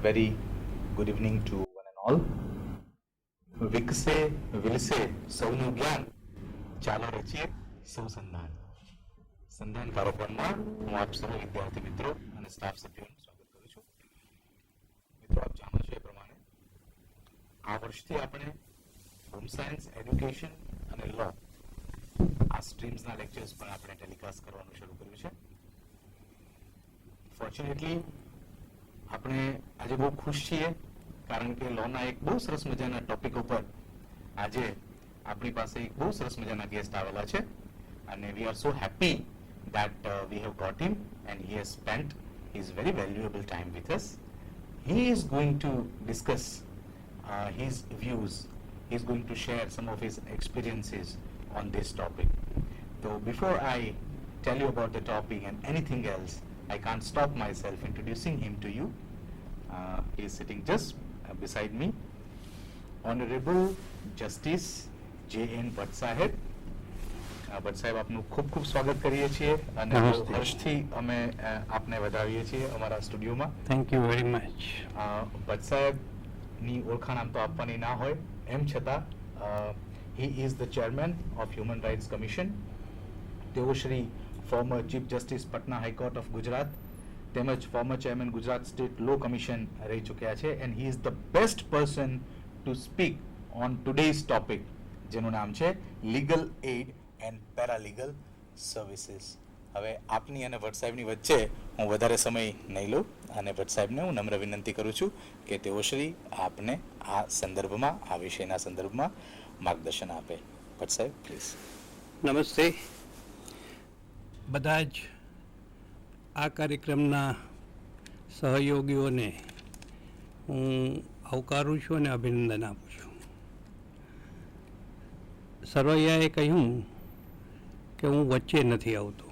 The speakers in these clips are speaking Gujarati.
very good evening to one and all. વિકસે વિલસે સૌનું જ્ઞાન ચાલો રચીએ સૌ સંધાન. સંધાન કાર્યક્રમમાં હું આપ સૌ વિદ્યાર્થી મિત્રો અને સ્ટાફ સભ્યોનું સ્વાગત કરું છું. મિત્રો, આપ જાણો છો એ પ્રમાણે આ વર્ષથી આપણે હોમ સાયન્સ, એડ્યુકેશન અને લો આ સ્ટ્રીમ્સના લેક્ચર્સ પણ આપણે ટેલિકાસ્ટ કરવાનું શરૂ કર્યું છે. ફોર્ચ્યુનેટલી આપણે આજે બહુ ખુશ છીએ કારણ કે લોના એક બહુ સરસ મજાના ટોપિક ઉપર આજે આપણી પાસે એક બહુ સરસ મજાના ગેસ્ટ આવેલા છે અને we are so happy that we have got him and he has spent his very valuable time with us. He is going to discuss his views. He is going to share some of his experiences on this topic. So before I tell you about the topic and anything else, I can't stop myself introducing him to you. He is sitting just beside me. Honorable Justice J.N. Bhatt Saheb. Bhatt સાહેબ, આપનું ખૂબ ખૂબ સ્વાગત કરીએ છીએ અને હર્ષથી અમે આપને વધાવીએ છીએ અમારા સ્ટુડિયોમાં. Thank you very much. Bhatt સાહેબની ઓળખાણ આમ તો આપવાની ના હોય, એમ છતાં he is the chairman of human rights commission. તેઓ Shri former chief justice Patna high court of Gujarat તેમજ former chairman Gujarat state law commission રહી ચૂક્યા છે and he is the best person to speak on today's topic, જેનું નામ છે legal aid and paralegal services. હવે આપની અને ભટ્ટ સાહેબની વચ્ચે હું વધારે સમય નહીં લઉં અને ભટ્ટ સાહેબને હું નમ્ર વિનંતી કરું છું કે તેઓ શ્રી આપને આ સંદર્ભમાં, આ વિષયના સંદર્ભમાં માર્ગદર્શન આપે. ભટ્ટ સાહેબ, પ્લીઝ. નમસ્તે. બધા જ આ કાર્યક્રમના સહયોગીઓને હું આવકારું છું અને અભિનંદન આપું છું. સરવૈયાએ કહ્યું કે હું વચ્ચે નથી આવતો,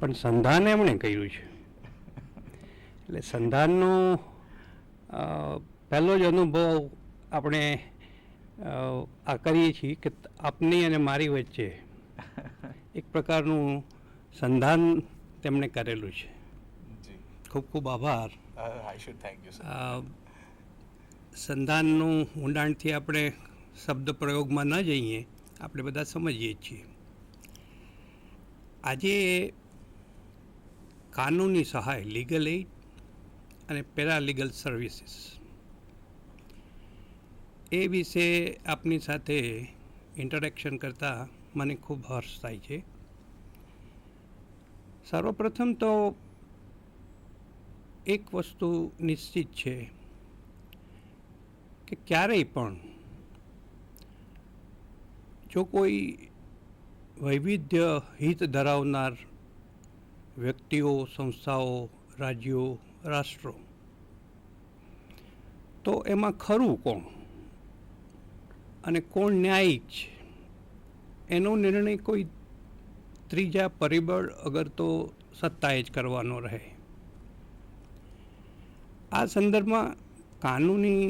પણ સંધાન એમણે કર્યું છે. એટલે સંધાનનો પહેલો જ અનુભવ આપણે આ કરીએ છીએ કે આપની અને મારી વચ્ચે એક પ્રકારનું સંધાન તેમણે કરેલું છે. ખૂબ ખૂબ આભાર. સંધાનનું ઊંડાણથી આપણે શબ્દ પ્રયોગમાં ન જઈએ, આપણે બધા સમજીએ છીએ. આજે કાનૂની સહાય, લીગલ એડ અને પેરાલીગલ સર્વિસીસ, એ વિશે આપની સાથે ઇન્ટરેક્શન કરતાં મને ખૂબ હર્ષ થાય છે. સર્વપ્રથમ તો એક વસ્તુ નિશ્ચિત છે કે ક્યારેય પણ જો કોઈ વૈવિધ્ય હિત ધરાવનાર વ્યક્તિઓ, સંસ્થાઓ, રાજ્યો, રાષ્ટ્રો, તો એમાં ખરું કોણ અને કોણ ન્યાયિક છે એનો નિર્ણય કોઈ ત્રીજા પરિબળ અગર તો સત્તાએ જ કરવાનો રહે. આ સંદર્ભમાં કાનૂની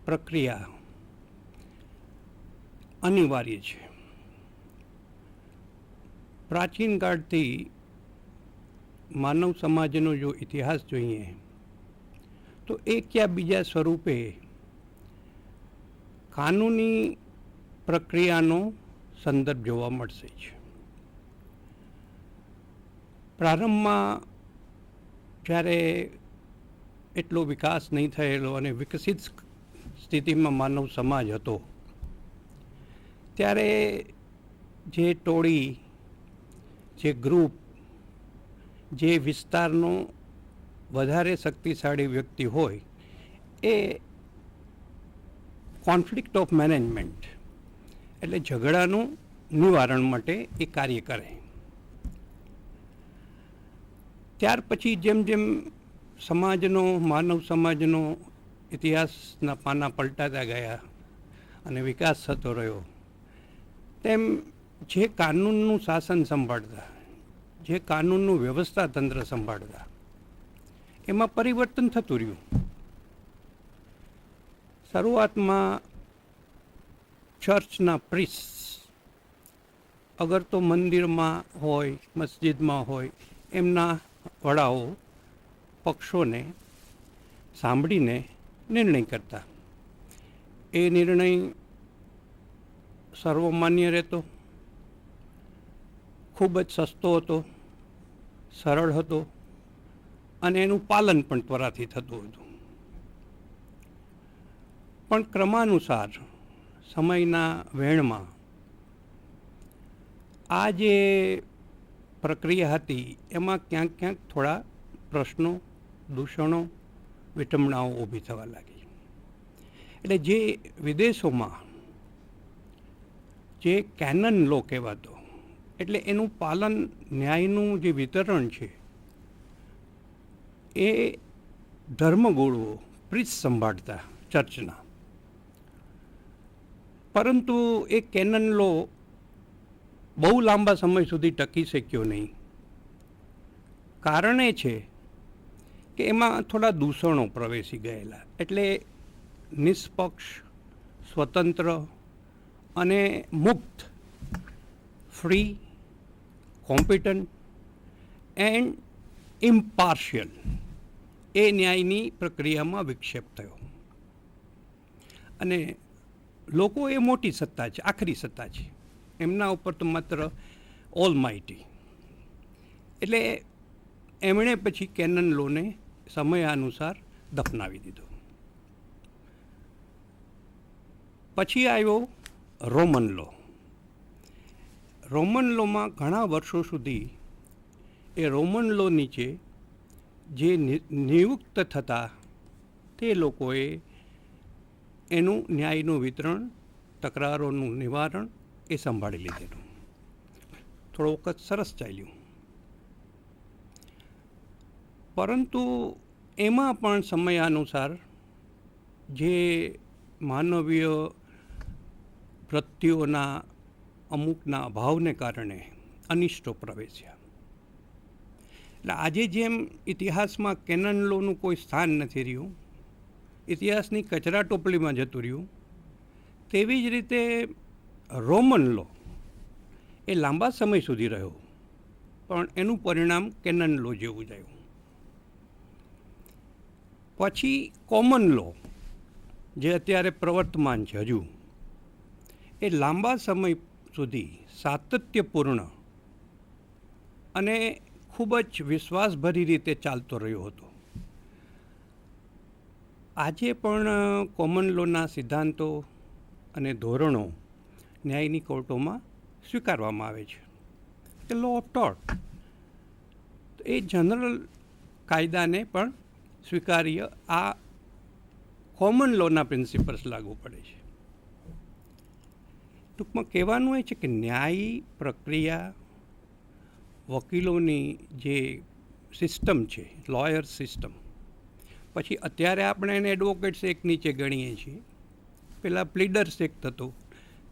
પ્રક્રિયા અનિવાર્ય છે. પ્રાચીન કાળથી માનવ સમાજનો જો ઇતિહાસ જોઈએ તો એક યા બીજા સ્વરૂપે કાનૂની પ્રક્રિયાનો સંદર્ભ જોવા મળશે જ. પ્રારંભમાં જ્યારે એટલો વિકાસ નહીં થયેલો અને વિકસિત સ્થિતિમાં માનવ સમાજ હતો, ત્યારે જે ટોળી, જે ગ્રુપ, જે વિસ્તારનો વધારે શક્તિશાળી વ્યક્તિ હોય એ કોન્ફ્લિક્ટ ઓફ મેનેજમેન્ટ એટલે ઝઘડાનું નિવારણ માટે એ કાર્ય કરે. ત્યાર પછી જેમ જેમ સમાજનો, માનવ સમાજનો ઇતિહાસના પાના પલટાતા ગયા અને વિકાસ થતો રહ્યો, તેમ જે કાનૂનનું શાસન સંભાળતા, જે કાનૂનનું વ્યવસ્થા તંત્ર સંભાળતા, એમાં પરિવર્તન થતું રહ્યું. શરૂઆતમાં ચર્ચના પ્રિસ્ટ અગર તો મંદિરમાં હોય, મસ્જિદમાં હોય, એમના વડાઓ પક્ષોને સાંભળીને નિર્ણય કરતા. એ નિર્ણય સર્વમાન્ય રહેતો, ખૂબ જ સસ્તો હતો, સરળ હતો અને એનું પાલન પણ ત્વરાથી થતું હતું. પણ ક્રમાનુસાર સમયના વહેણમાં આ જે પ્રક્રિયા હતી એમાં ક્યાંક ક્યાંક થોડા પ્રશ્નો, દૂષણો, વિટંબણાઓ ઊભી થવા લાગી. એટલે જે વિદેશોમાં જે કેનન લો કહેવાતો, એટલે એનું પાલન, ન્યાયનું જે વિતરણ છે એ ધર્મગુરુઓ, પ્રીસ્ટ સંભાળતા ચર્ચના. પરંતુ એ કેનન લો બહુ લાંબા સમય સુધી ટકી શક્યો નહીં. કારણ એ છે કે એમાં થોડા દૂષણો પ્રવેશી ગયેલા. એટલે નિષ્પક્ષ, સ્વતંત્ર અને મુક્ત, ફ્રી, કોમ્પિટન્ટ એન્ડ ઇમ્પાર્શિયલ એ ન્યાયની પ્રક્રિયામાં વિક્ષેપ થયો. અને લોકો એ મોટી સત્તા છે, આખરી સત્તા છે, એમના ઉપર તો માત્ર ઓલ માઇટી. એટલે એમણે પછી કેનન લોને સમયાનુસાર દફનાવી દીધો. પછી આવ્યો રોમન લો. રોમન લોમાં ઘણા વર્ષો સુધી એ રોમન લો નીચે જે નિયુક્ત થતા તે લોકોએ એનું ન્યાયનું વિતરણ, તકરારોનું નિવારણ એ સંભાળી લીધેલું. થોડો વખત સરસ ચાલ્યું. પરંતુ એમાં પણ સમયાનુસાર જે માનવીય વૃત્તિઓના અમુકના અભાવને કારણે અનિષ્ટો પ્રવેશ્યા. એટલે આજે જેમ ઇતિહાસમાં કેનન લોનું કોઈ સ્થાન નથી રહ્યું, ઇતિહાસની કચરા ટોપલીમાં જતું રહ્યું, તેવી જ રીતે રોમન લો એ લાંબા સમય સુધી રહ્યો, પણ એનું પરિણામ કેનન લો જેવું જ આવ્યું. પછી કોમન લો જે અત્યારે પ્રવર્તમાન છે હજુ, એ લાંબા સમય સુધી સાતત્યપૂર્ણ અને ખૂબ જ વિશ્વાસભરી રીતે ચાલતો રહ્યો હતો. આજે પણ કોમન લોના સિદ્ધાંતો અને ધોરણો ન્યાયની કોર્ટોમાં સ્વીકારવામાં આવે છે. કે law of tort A general કાયદાને પણ સ્વીકાર્ય આ કોમન લોના પ્રિન્સિપલ્સ લાગુ પડે છે. ટૂંકમાં કહેવાનું એ છે કે ન્યાયી પ્રક્રિયા, વકીલોની જે સિસ્ટમ છે, લોયર સિસ્ટમ, પછી અત્યારે આપણે એને એડવોકેટ્સ એક્ટ નીચે ગણીએ છીએ. પહેલાં પ્લીડર્સ એક્ટ હતો,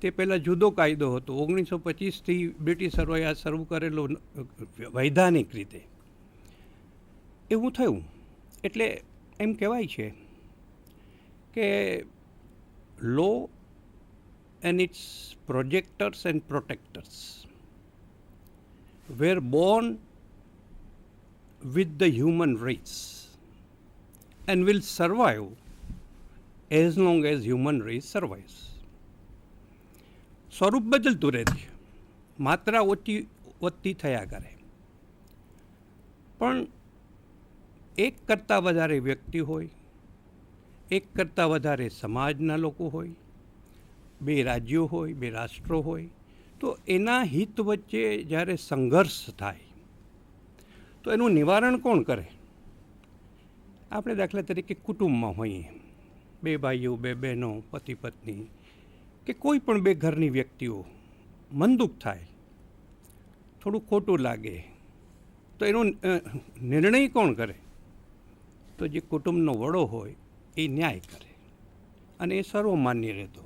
તે પહેલાં જુદો કાયદો હતો. 1925થી બ્રિટિશરોએ આ શરૂ કરેલો વૈધાનિક રીતે એવું થયું. એટલે એમ કહેવાય છે કે લો and its projectors and protectors were born with the human race and will survive as long as human race survives. સ્વરૂપ બદલતું રહે છે, માત્રા ઓછી વધતી થયા કરે, પણ એક કરતાં વધારે વ્યક્તિ હોય, એક કરતાં વધારે સમાજના લોકો હોય, બે રાજ્યો હોય, બે રાષ્ટ્રો હોય, તો એના હિત વચ્ચે જ્યારે સંઘર્ષ થાય તો એનું નિવારણ કોણ કરે? આપણે દાખલા તરીકે કુટુંબમાં હોઈએ, બે ભાઈઓ, બે બહેનો, પતિ પત્ની, કે કોઈ પણ બે ઘરની વ્યક્તિઓ, મન દુઃખ થાય, થોડું ખોટું લાગે, તો એનો નિર્ણય કોણ કરે? તો જે કુટુંબનો વડો હોય એ ન્યાય કરે, અને એ સર્વમાન્ય રહેતો.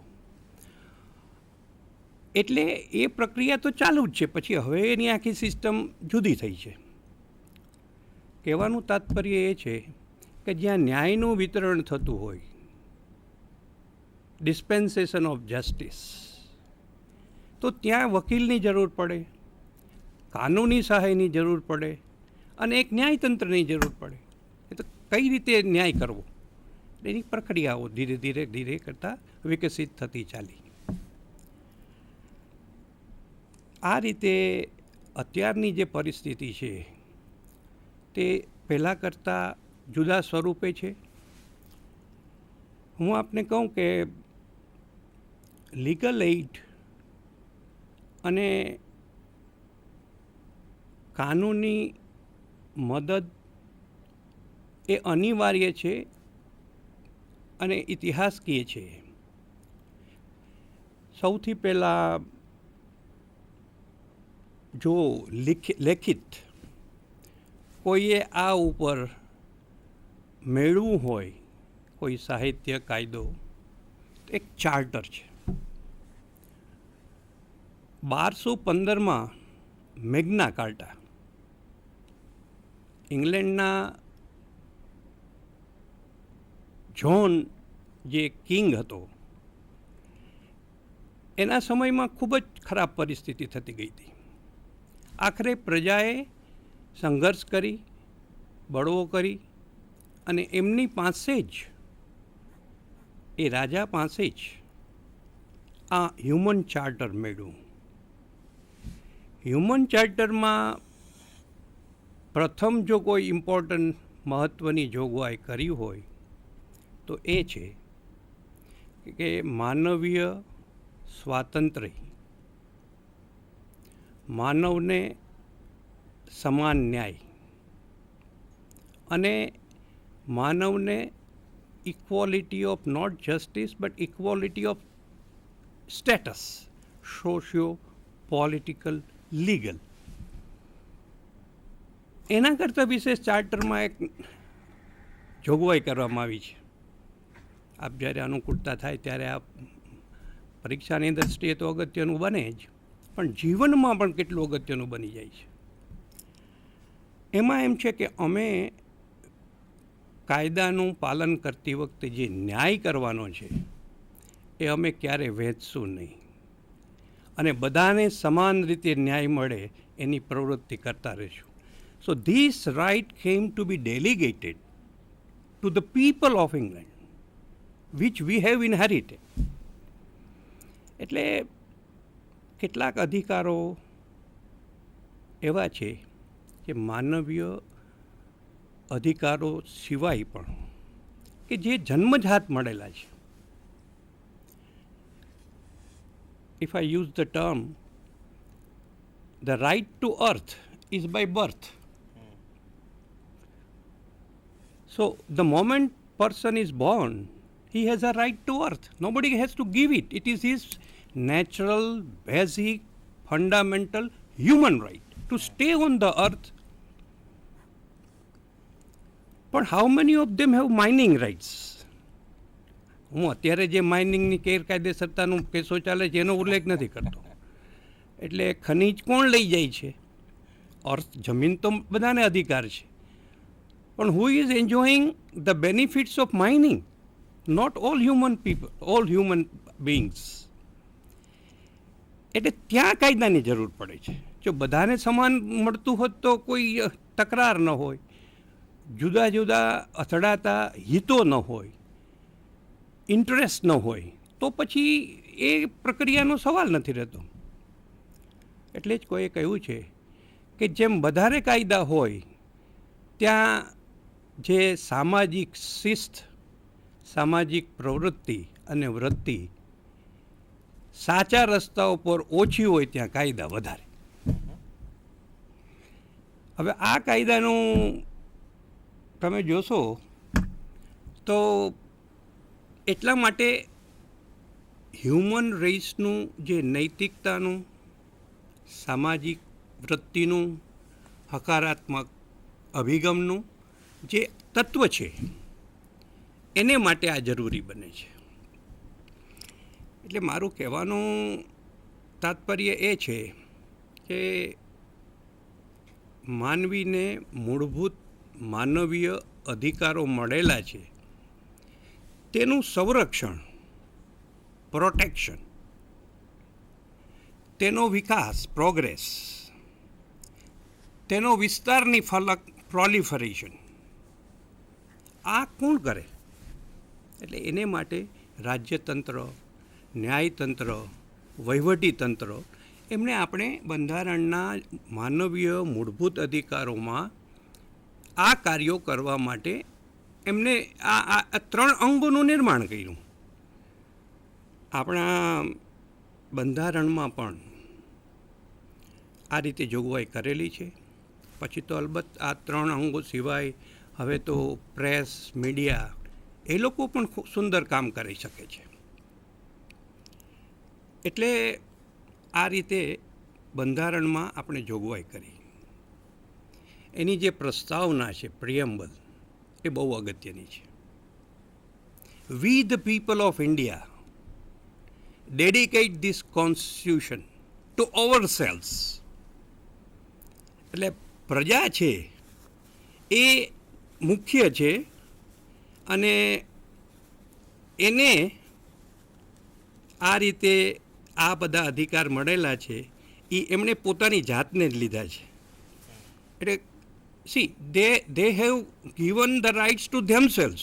એટલે એ પ્રક્રિયા તો ચાલુ જ છે. પછી હવે એની આખી સિસ્ટમ જુદી થઈ છે. કહેવાનું તાત્પર્ય એ છે કે જ્યાં ન્યાયનું વિતરણ થતું હોય, ડિસ્પેન્સેશન ઓફ જસ્ટિસ, તો ત્યાં વકીલની જરૂર પડે, કાનૂની સહાયની જરૂર પડે અને એક ન્યાયતંત્રની જરૂર પડે. એ તો કઈ રીતે ન્યાય કરવો એની પ્રક્રિયાઓ ધીરે ધીરે ધીરે કરતાં વિકસિત થતી ચાલી. આ રીતે અત્યારની જે પરિસ્થિતિ છે તે પહેલાં કરતાં જુદા સ્વરૂપે છે. હું આપને કહું કે લીગલ એઇડ અને કાનૂની મદદ એ અનિવાર્ય છે અને ઇતિહાસકીય છે. સૌથી પહેલાં જો લેખિત કોઈએ આ ઉપર મેળવું હોય કોઈ સાહિત્ય કાયદો, એક ચાર્ટર છે. 1215માં મેગ્ના કાર્ટા ઇંગ્લેન્ડના જ્હોન જે કિંગ હતો એના સમયમાં ખૂબ જ ખરાબ પરિસ્થિતિ થતી ગઈ હતી. આખરે પ્રજાએ સંઘર્ષ કરી, બળવો કરી અને એમની પાસે જ, એ રાજા પાસે જ આ હ્યુમન ચાર્ટર મેળવ્યું. હ્યુમન ચાર્ટરમાં પ્રથમ જો કોઈ ઇમ્પોર્ટન્ટ મહત્ત્વની જોગવાઈ કરી હોય તો એ છે કે માનવીય સ્વાતંત્ર્ય, માનવને સમાન ન્યાય અને માનવને equality of not justice but equality of status, socio political legal. એના કરતાં વિશેષ ચાર્ટરમાં એક જોગવાઈ કરવામાં આવી છે. આપ જ્યારે અનુકૂળતા થાય ત્યારે આપ પરીક્ષાની દ્રષ્ટિએ તો અગત્યનું બને જ, પણ જીવનમાં પણ કેટલું અગત્યનું બની જાય છે. એમાં એમ છે કે અમે કાયદાનું પાલન કરતી વખતે જે ન્યાય કરવાનો છે એ અમે ક્યારે વહેંચશું નહીં અને બધાને સમાન રીતે ન્યાય મળે એની પ્રવૃત્તિ કરતા રહીશું. So this right came to be delegated to the people of England which we have inherited. એટલે કેટલાક અધિકારો એવા છે કે માનવીય અધિકારો સિવાય પણ કે જે જન્મજાત મળેલા છે. If I use the term, the right to earth is by birth. So the moment person is born, he has a right to earth. Nobody has to give it. It is his natural, basic, fundamental human right to stay on the earth. But how many of them have mining rights? હું અત્યારે જે માઇનિંગની ગેરકાયદેસરતાનું કેસો ચાલે છે એનો ઉલ્લેખ નથી કરતો. એટલે ખનીજ કોણ લઈ જાય છે? અર્થ, જમીન તો બધાને અધિકાર છે, પણ who is enjoying the benefits of mining? Not all human people, all human beings. એટલે ત્યાં કાયદાની જરૂર પડે છે. જો બધાને સમાન મળતું હોત તો કોઈ તકરાર ન હોય, જુદા જુદા અથડાતા હિતો ન હોય, ઇન્ટરેસ્ટ ન હોય, તો પછી એ પ્રક્રિયાનો સવાલ નથી રહેતો. એટલે જ કોઈએ કહ્યું છે કે જેમ વધારે કાયદા હોય ત્યાં જે સામાજિક શિસ્ત, સામાજિક પ્રવૃત્તિ અને વૃત્તિ સાચા રસ્તાઓ પર ઓછી હોય ત્યાં કાયદા વધારે. હવે આ કાયદાનું તમે જોશો તો એટલા માટે હ્યુમન રેસનું જે નૈતિકતાનું, સામાજિક વૃત્તિનું, હકારાત્મક અભિગમનું જે તત્વ છે એને માટે આ જરૂરી બને છે. એટલે મારું કહેવાનું તાત્પર્ય એ છે કે માનવીને મૂળભૂત માનવીય અધિકારો મળેલા છે તેનું સંરક્ષણ, પ્રોટેક્શન, તેનો વિકાસ, પ્રોગ્રેસ, તેનો વિસ્તારની ફલક, પ્રોલિફરેશન, આ કોણ કરે? એટલે એને માટે રાજ્યતંત્ર, ન્યાયતંત્ર, વહીવટીતંત્ર એમને આપણે બંધારણના માનવીય મૂળભૂત અધિકારોમાં આ કાર્યો કરવા માટે એમને આ 3 અંગોનું નિર્માણ કર્યું. આપણા બંધારણમાં પણ આ રીતે જોગવાઈ કરેલી છે. પછી તો અલબત્ત આ 3 અંગો સિવાય હવે તો પ્રેસ, મીડિયા એ લોકો પણ ખૂબ સુંદર કામ કરી શકે છે. એટલે આ રીતે બંધારણમાં આપણે જોગવાઈ કરી. એની જે પ્રસ્તાવના છે, પ્રિએમ્બલ, એ બહુ અગત્યની છે. We the people of India dedicate this constitution to ourselves. એટલે પ્રજા છે એ મુખ્ય છે અને એને આ રીતે આ બધા અધિકાર મળેલા છે એ એમણે પોતાની જાતને જ લીધા છે. એટલે C they have given the rights to themselves.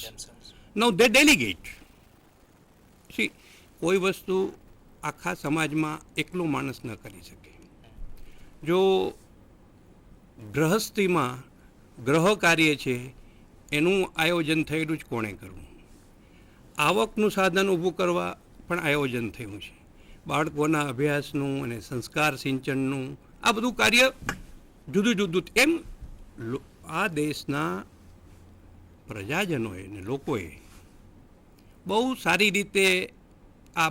Now they delegate. C કોઈ વસ્તુ આખા સમાજમાં એકલો માણસ ન કરી શકે. જો ગૃહસ્થીમાં ગ્રહ કાર્ય છે એનું આયોજન થયેલું જ કોણે કરવું. આવકનું સાધન ઊભું કરવા પણ આયોજન થયું છે. બાળકોના અભ્યાસનું અને સંસ્કાર સિંચનનું આ બધું કાર્ય જુદું જુદું. એમ આ દેશના પ્રજાજનોએ ને લોકોએ બહુ સારી રીતે આ